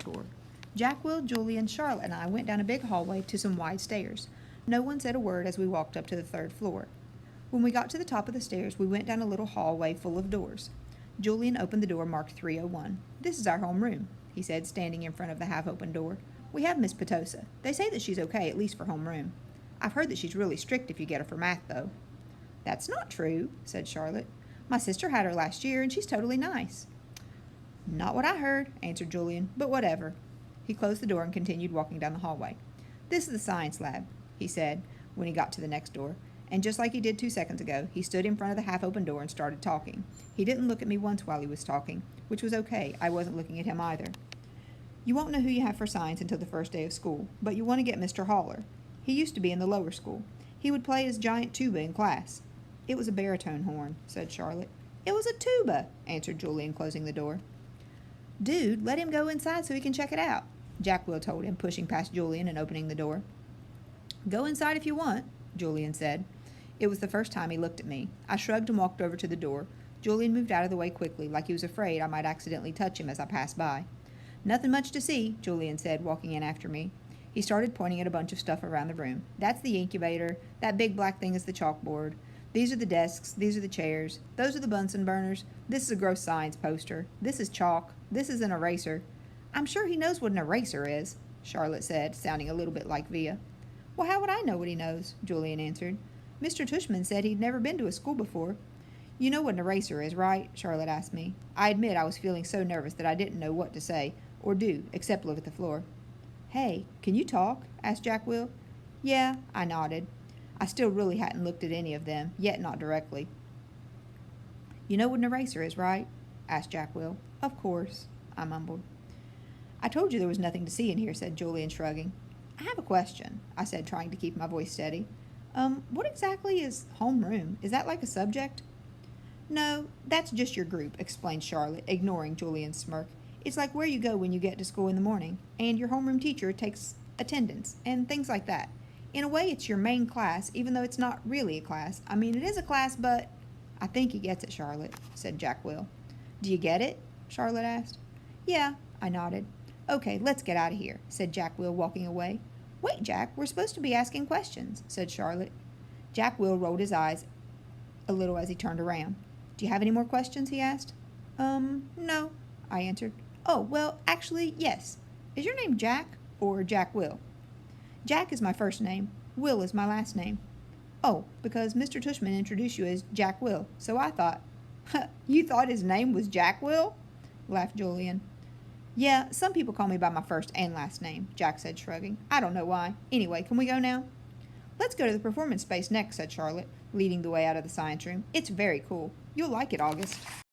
tour. Jack, Will, Julian, Charlotte, and I went down a big hallway to some wide stairs. No one said a word as we walked up to the third floor. When we got to the top of the stairs, we went down a little hallway full of doors. Julian opened the door marked 301. "This is our home room," he said, standing in front of the half-open door. "We have Miss Petosa. They say that she's okay, at least for home room. I've heard that she's really strict if you get her for math, though." "That's not true," said Charlotte. "My sister had her last year, and she's totally nice." "Not what I heard," answered Julian, "but whatever." He closed the door and continued walking down the hallway. "This is the science lab," he said when he got to the next door. And just like he did 2 seconds ago, he stood in front of the half-open door and started talking. He didn't look at me once while he was talking, which was okay. I wasn't looking at him either. "You won't know who you have for science until the first day of school, but you want to get Mr. Haller. He used to be in the lower school. He would play his giant tuba in class." "It was a baritone horn," said Charlotte. "It was a tuba," answered Julian, closing the door. "Dude, let him go inside so he can check it out," Jack Will told him, pushing past Julian and opening the door. "Go inside if you want," Julian said. It was the first time he looked at me. I shrugged and walked over to the door. Julian moved out of the way quickly, like he was afraid I might accidentally touch him as I passed by. "Nothing much to see," Julian said, walking in after me. He started pointing at a bunch of stuff around the room. "That's the incubator. That big black thing is the chalkboard. These are the desks. These are the chairs. Those are the Bunsen burners. This is a gross science poster. This is chalk. This is an eraser." "I'm sure he knows what an eraser is," Charlotte said, sounding a little bit like Via. "Well, how would I know what he knows?" Julian answered. "Mr. Tushman said he'd never been to a school before." "You know what an eraser is, right?" Charlotte asked me. I admit I was feeling so nervous that I didn't know what to say or do except look at the floor. "Hey, can you talk?" asked Jack Will. "Yeah," I nodded. I still really hadn't looked at any of them, yet not directly. "You know what an eraser is, right?" asked Jack Will. "Of course," I mumbled. "I told you there was nothing to see in here," said Julian, shrugging. "I have a question," I said, trying to keep my voice steady. What exactly is homeroom? Is that like a subject?" "No, that's just your group," explained Charlotte, ignoring Julian's smirk. "It's like where you go when you get to school in the morning, and your homeroom teacher takes attendance, and things like that. In a way, it's your main class, even though it's not really a class. I mean, it is a class, but—" "I think he gets it, Charlotte," said Jack Will. "Do you get it?" Charlotte asked. "Yeah," I nodded. "Okay, let's get out of here," said Jack Will, walking away. "Wait, Jack, we're supposed to be asking questions," said Charlotte. Jack Will rolled his eyes a little as he turned around. "Do you have any more questions?" he asked. No," I answered. "Oh, well, actually, yes. Is your name Jack or Jack Will?" "Jack is my first name. Will is my last name." "Oh, because Mr. Tushman introduced you as Jack Will, so I thought—" "You thought his name was Jack Will?" laughed Julian. "Yeah, some people call me by my first and last name," Jack said, shrugging. "I don't know why. Anyway, can we go now?" "Let's go to the performance space next," said Charlotte, leading the way out of the science room. "It's very cool. You'll like it, August."